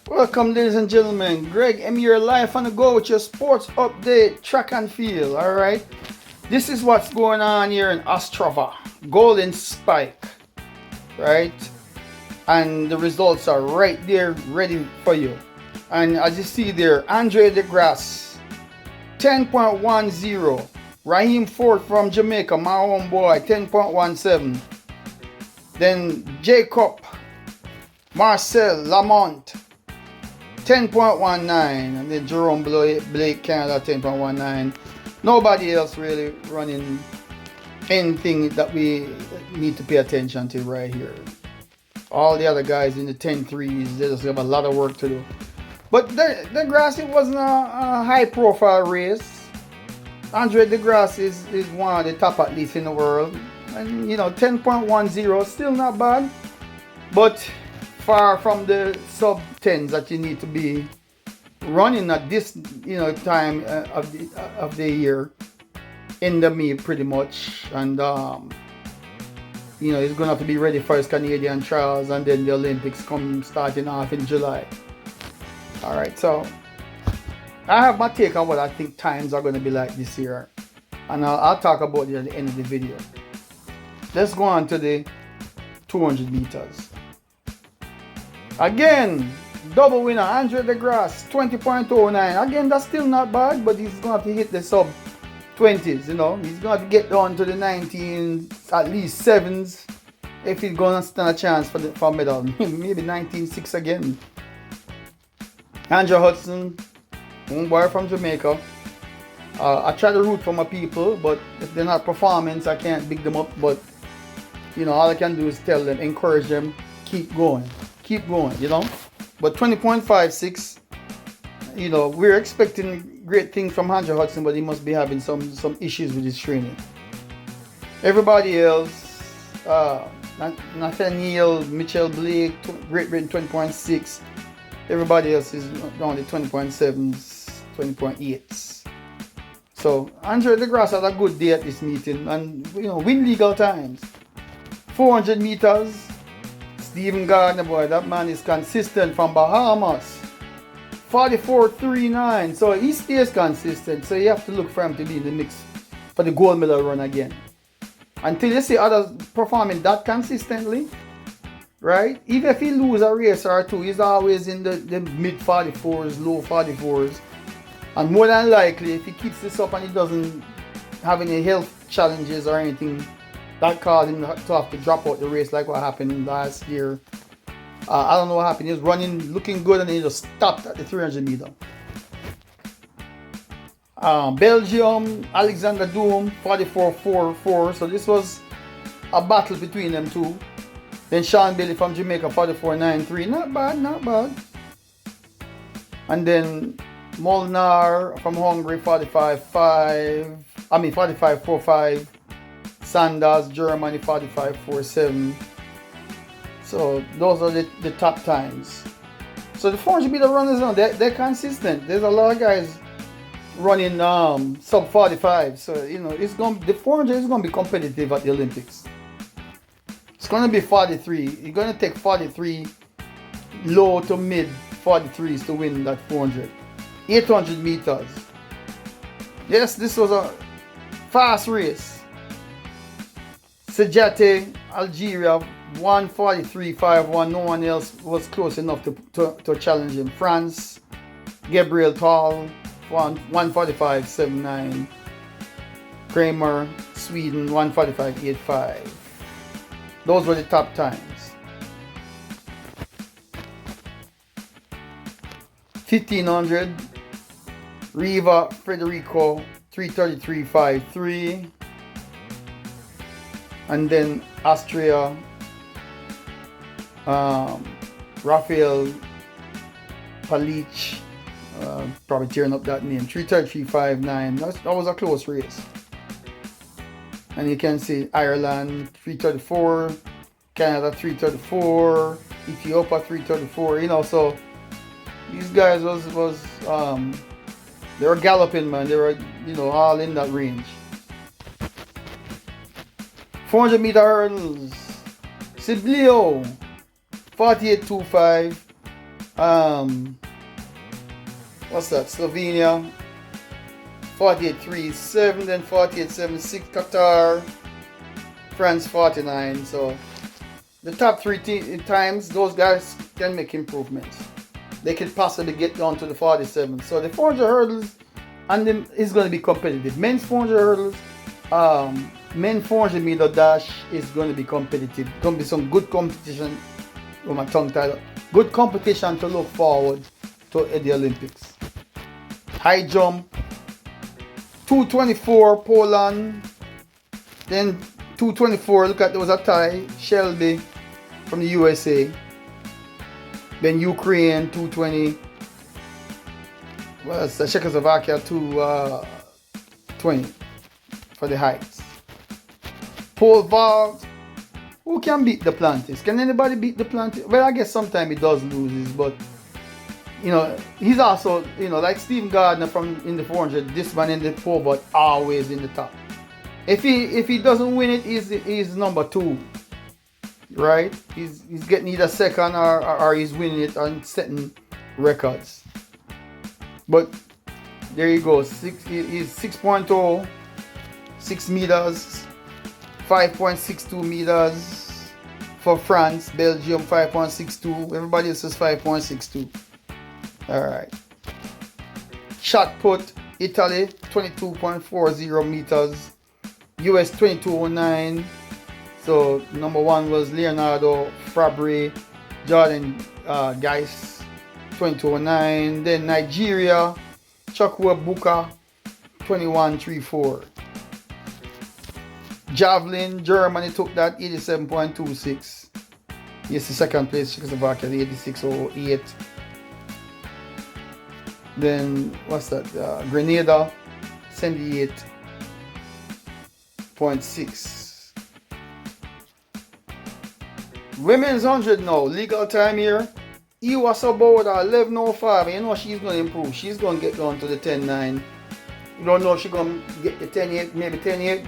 Welcome, ladies and gentlemen. Greg M. here, live on the go with your sports update, track and field. All right, this is what's going on here in Ostrava, Golden Spike, right? And the results are right there, ready for you. And as you see there, Andre DeGrasse, 10.10. Raheem Ford from Jamaica, my homeboy, 10.17. Then Jacob Marcel Lamont, 10.19, and then Jerome Blake Canada 10.19. Nobody else really running anything that we need to pay attention to right here. All the other guys in the 10.3s, they just have a lot of work to do. But DeGrasse, it wasn't a high profile race. Andre DeGrasse is one of the top athletes in the world. And 10.10, still not bad. But far from the sub 10s that you need to be running at this time of the year in the meet pretty much. And he's gonna have to be ready for his Canadian trials, and then the Olympics come starting off in July. All right, so I have my take on what I think times are going to be like this year, and I'll talk about it at the end of the video. Let's go on to the 200 meters. Again, double winner, Andre DeGrasse, 20.09. Again, that's still not bad, but he's going to have to hit the sub 20s, He's going to have to get down to the 19s, at least 7s, if he's going to stand a chance for medal. Maybe 19.6 again. Andrew Hudson, homeboy from Jamaica. I try to root for my people, but if they're not performing, I can't big them up. But, all I can do is tell them, encourage them, keep going. But 20.56, we're expecting great things from Andrew Hudson, but he must be having some issues with his training. Everybody else, Nathaniel Mitchell Blake, Great Britain 20.6. Everybody else is down to 20.7s, 20.8s. So Andre DeGrasse had a good day at this meeting, and win legal times. 400 meters. Stephen Gardner, boy, that man is consistent from Bahamas. 44.39. So he stays consistent. So you have to look for him to be in the mix for the gold medal run again. Until you see others performing that consistently, right? Even if he lose a race or two, he's always in the mid 44s, low 44s. And more than likely, if he keeps this up and he doesn't have any health challenges or anything that caused him to have to drop out the race like what happened last year. I don't know what happened. He was running, looking good, and then he just stopped at the 300 meter. Belgium, Alexander Doom, 44.44. So this was a battle between them two. Then Sean Bailey from Jamaica, 44.93. Not bad. And then Molnar from Hungary, 45.45. Sanders, Germany, 45.47. So those are the top times. So the 400 meter runners, they're consistent. There's a lot of guys running sub 45. So the 400 is gonna be competitive at the Olympics. It's gonna be 43. You're gonna take 43 low to mid 43s to win that 400. 800 meters. Yes, this was a fast race. Sajate, Algeria, 143.51. No one else was close enough to challenge him. France, Gabriel Tall, 145.79. Kramer, Sweden, 145.85. Those were the top times. 1500, Riva Federico, 333.53. And then Austria, Rafael Palic, probably tearing up that name, 333.59. That was a close race. And you can see Ireland 334, Canada 334, Ethiopia 334. So these guys was they were galloping, man. They were all in that range. 400 meter hurdles. Siblio 48.25. Um, what's that? Slovenia 48.37, then 48.76 Qatar, France 49. So the top three times, those guys can make improvements. They can possibly get down to the 47. So the 400 hurdles and them is going to be competitive. Men's 400 hurdles, men's 400 meter dash is going to be competitive. Going to be some good competition. With my tongue tied up. Good competition to look forward to at the Olympics. High jump, 224 Poland, then 224. Look at there was a tie. Shelby from the USA. Then Ukraine 220. Well, it's Czechoslovakia 220 for the heights. Pole vault. Who can beat the Plantis? Can anybody beat the Plantis? Well, I guess sometimes he does lose, but you know, he's also, you know, like Steve Gardner from in the 400, this man in the pole vault always in the top. If he doesn't win it, he's number 2. Right? He's getting either second or he's winning it and setting records. But there you go. He's 6.0, 6 meters, 5.62 meters for France, Belgium 5.62. Everybody else is 5.62. Alright. Shot put, Italy 22.40 meters, US 2209. So number 1 was Leonardo Fabri, Jordan Geis 2209. Then Nigeria, Chukwu Buka 2134. Javelin, Germany took that 87.26. Yes, the second place, Czechoslovakia 86.08. Then what's that? Grenada 78.6. Women's 100 now, legal time here. Iwa Saboda 11.05. You know she's going to improve. She's going to get down to the 10.9. You don't know if she's going to get the 10.8, maybe 10.8.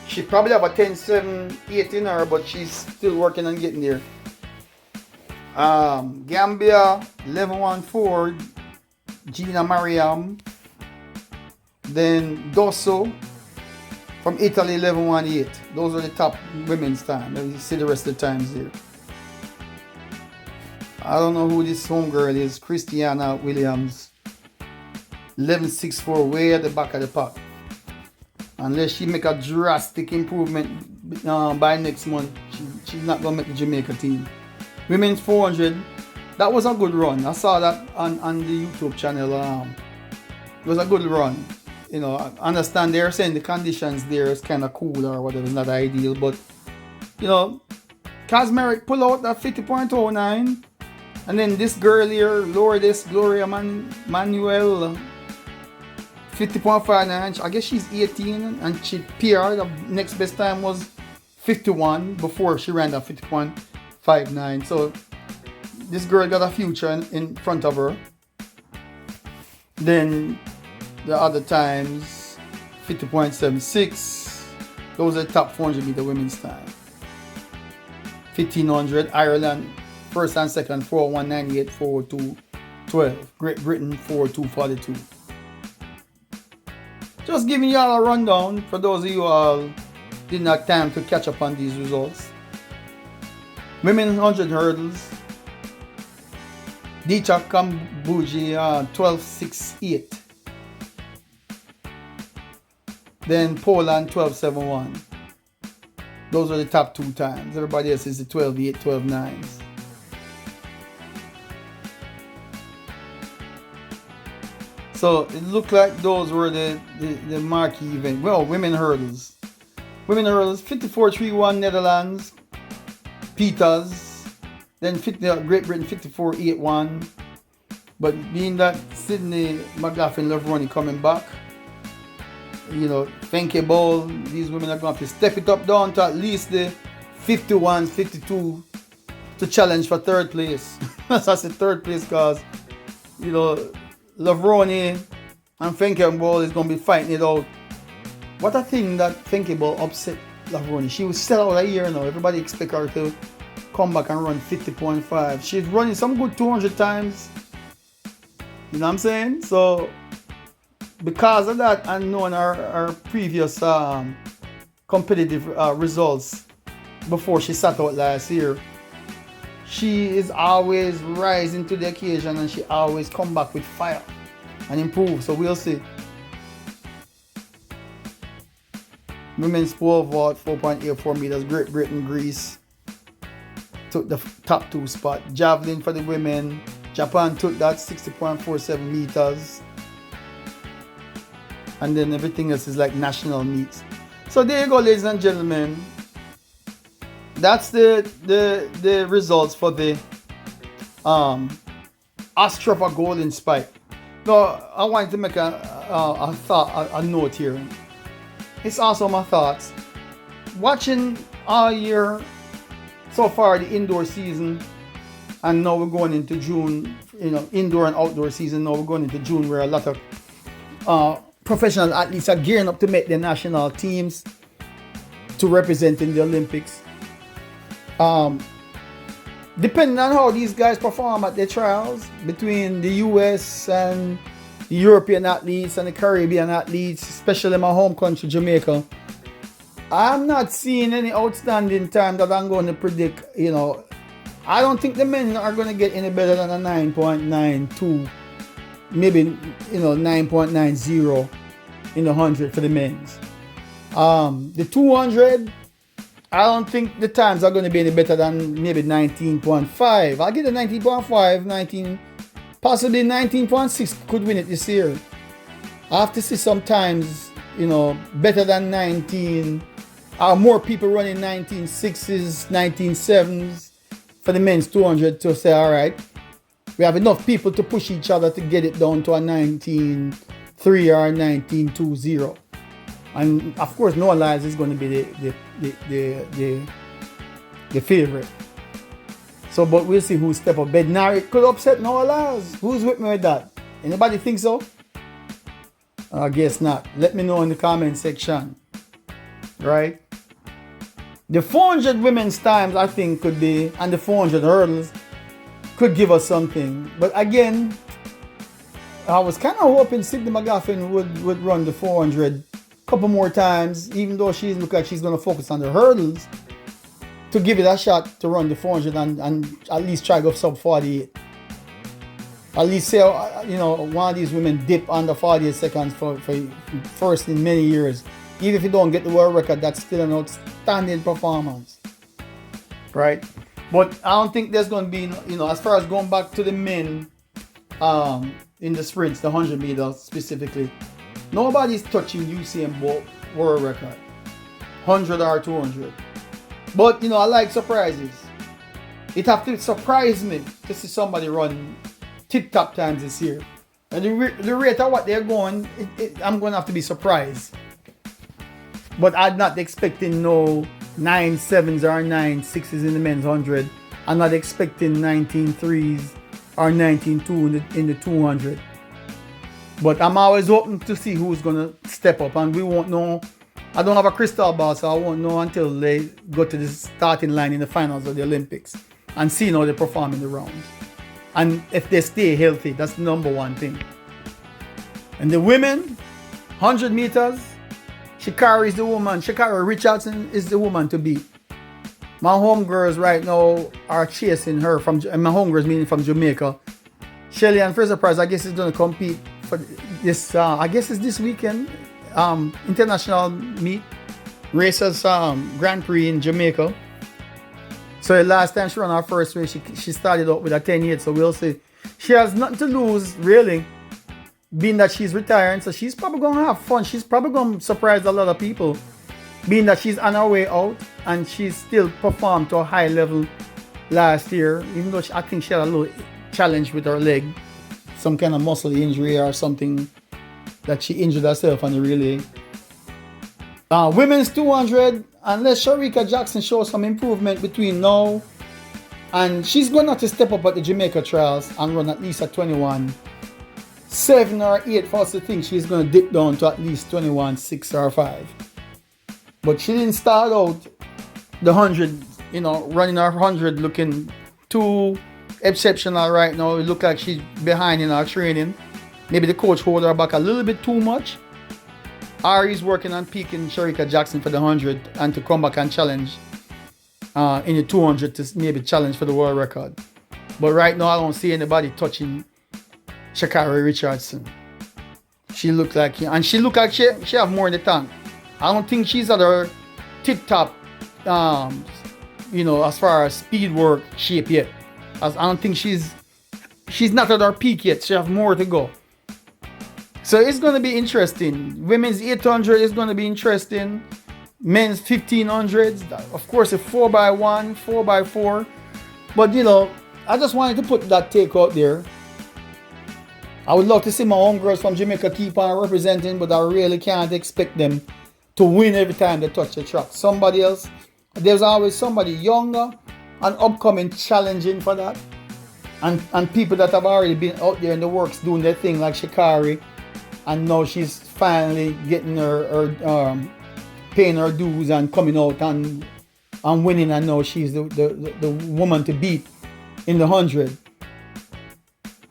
She probably have a 10.7, 8 in her, but she's still working on getting there. Gambia 11.14. Gina Mariam. Then Dosso from Italy 11.18. Those are the top women's time. You see the rest of the times here. I don't know who this homegirl is. Christiana Williams 11.64, way at the back of the pack. Unless she make a drastic improvement by next month, she's not going to make the Jamaica team. Women's 400, that was a good run. I saw that on the YouTube channel. It was a good run. You know, I understand they're saying the conditions there is kind of cool or whatever, not ideal. But, you know, Kazmarek pull out that 50.09. And then this girl here, Lourdes Gloria Manuel, 50.59. I guess she's 18 and she PR. The next best time was 51 before she ran that 50.59. So this girl got a future in front of her. Then the other times 50.76. Those are the top 400 meter women's time. 1500 Ireland first and second 4.198, 4.212. Great Britain 4.242. Just giving y'all a rundown for those of you who didn't have time to catch up on these results. Women's 100 hurdles. Dicha Kambuji 12.68. Then Poland 12.71. Those are the top 2 times. Everybody else is the 12.8, 12.9s. So it looked like those were the marquee event. Well, women hurdles. Women hurdles 54.31 Netherlands. Peters. Then Great Britain 54.81. But being that Sydney McLaughlin Lavroni coming back, you know, Fenke Ball, these women are going to have to step it up down to at least the 51, 52 to challenge for 3rd place. That's the 3rd place because, you know, Lavroni and Fenke Ball is going to be fighting it out. What a thing that Fenke Ball upset Lavroni. She was still out a year now. Everybody expect her to come back and run 50.5. She's running some good 200 times. You know what I'm saying? So because of that, and knowing her previous competitive results before she sat out last year, she is always rising to the occasion, and she always come back with fire and improve. So we'll see. Women's pole vault 4.84 meters. Great Britain, Greece took the top 2 spot. Javelin for the women, Japan took that 60.47 meters. And then everything else is like national meets. So there you go, ladies and gentlemen. That's the results for the Ostrava Golden Spike. Now I wanted to make a note here. It's also my thoughts. Watching all year so far the indoor season, and now we're going into June. Indoor and outdoor season. Now we're going into June, where a lot of professional athletes are gearing up to make their national teams to represent in the Olympics. Depending on how these guys perform at their trials, between the US and the European athletes and the Caribbean athletes, especially my home country, Jamaica, I'm not seeing any outstanding time that I'm going to predict. I don't think the men are going to get any better than a 9.92, maybe 9.90 in the 100 for the men's. The 200, I don't think the times are going to be any better than maybe 19.5. I'll give the 19.5, 19, possibly 19.6 could win it this year. I have to see sometimes, better than 19, more people running 19.6s, 19.7s for the men's 200 to say, all right, we have enough people to push each other to get it down to a 19.3 or 19.20. And of course, Noah Lyles is going to be the favorite. So, but we'll see who step up. Bednarik could upset Noah Lyles. Who's with me with that? Anybody think so? I guess not. Let me know in the comment section. Right? The 400 women's times, I think, could be, and the 400 hurdles could give us something. But again, I was kind of hoping Sydney McGuffin would run the 400 a couple more times, even though she looks like she's going to focus on the hurdles, to give it a shot to run the 400 and at least try to go sub 48. At least say, one of these women dip under 48 seconds for first in many years. Even if you don't get the world record, that's still an outstanding performance. Right? But I don't think there's going to be, as far as going back to the men in the sprints, the 100 meters specifically, nobody's touching Usain Bolt world record, 100 or 200. But, I like surprises. It have to surprise me to see somebody run tip-top times this year. And the rate of what they're going, I'm going to have to be surprised. But I'm not expecting no 9.7s or 9.6s in the men's 100. I'm not expecting 19.3s or 19.2 in the 200. But I'm always open to see who's going to step up. And we won't know. I don't have a crystal ball, so I won't know until they go to the starting line in the finals of the Olympics and see how they perform in the rounds. And if they stay healthy, that's the number one thing. And the women, 100 meters, Sha'carri is the woman. Sha'carri Richardson is the woman to beat. My homegirls right now are chasing her and my homegirls meaning from Jamaica. Shelly and Fraser Price, I guess, is going to compete for this. I guess it's this weekend. International meet, Racers Grand Prix in Jamaica. So the last time she ran her first race, she started out with a 10.8. So we'll see. She has nothing to lose, really, being that she's retiring. So she's probably going to have fun. She's probably going to surprise a lot of people, being that she's on her way out and she's still performed to a high level last year, even though I think she had a little challenge with her leg, some kind of muscle injury or something that she injured herself on the relay. Women's 200, unless Sharika Jackson shows some improvement between now and she's going to have to step up at the Jamaica trials and run at least a 21.7 or 8 for us to think she's going to dip down to at least 21.6 or 5. But she didn't start out the 100 running her 100 looking too exceptional right now. It looks like she's behind in her training. Maybe the coach hold her back a little bit too much. Ari's working on peaking Shericka Jackson for the 100 and to come back and challenge in the 200 to maybe challenge for the world record. But right now I don't see anybody touching Sha'carri Richardson. She look like she have more in the tank. I don't think she's at her tip top as far as speed work shape yet. I don't think she's not at her peak yet. She have more to go. So it's going to be interesting. Women's 800 is going to be interesting. Men's 1500s. Of course, a 4x1, 4x4. But, I just wanted to put that take out there. I would love to see my own girls from Jamaica keep on representing, but I really can't expect them to win every time they touch the track. Somebody else, there's always somebody younger and upcoming challenging for that. And people that have already been out there in the works doing their thing, like Sha'carri. And now she's finally getting her paying her dues and coming out and winning. And now she's the woman to beat in the 100.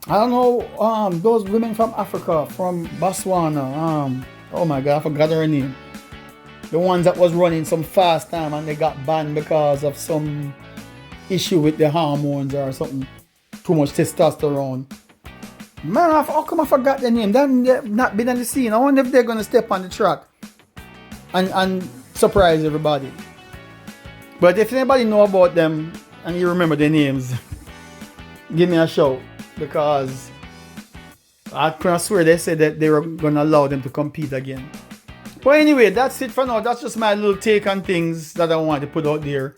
I don't know those women from Africa, from Botswana. Oh my God, I forgot her name. The ones that was running some fast time and they got banned because of some issue with the hormones or something. Too much testosterone. Man, how come I forgot their name? They've not been on the scene. I wonder if they're going to step on the track and surprise everybody. But if anybody know about them and you remember their names, give me a shout. Because I can swear they said that they were going to allow them to compete again. But anyway, that's it for now. That's just my little take on things that I want to put out there.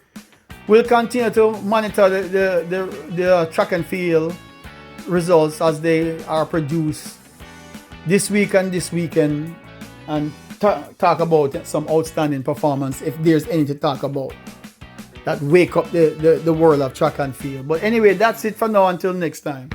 We'll continue to monitor the track and field results as they are produced this week and this weekend, and talk about some outstanding performance if there's any to talk about that wake up the world of track and field. But anyway, that's it for now. Until next time.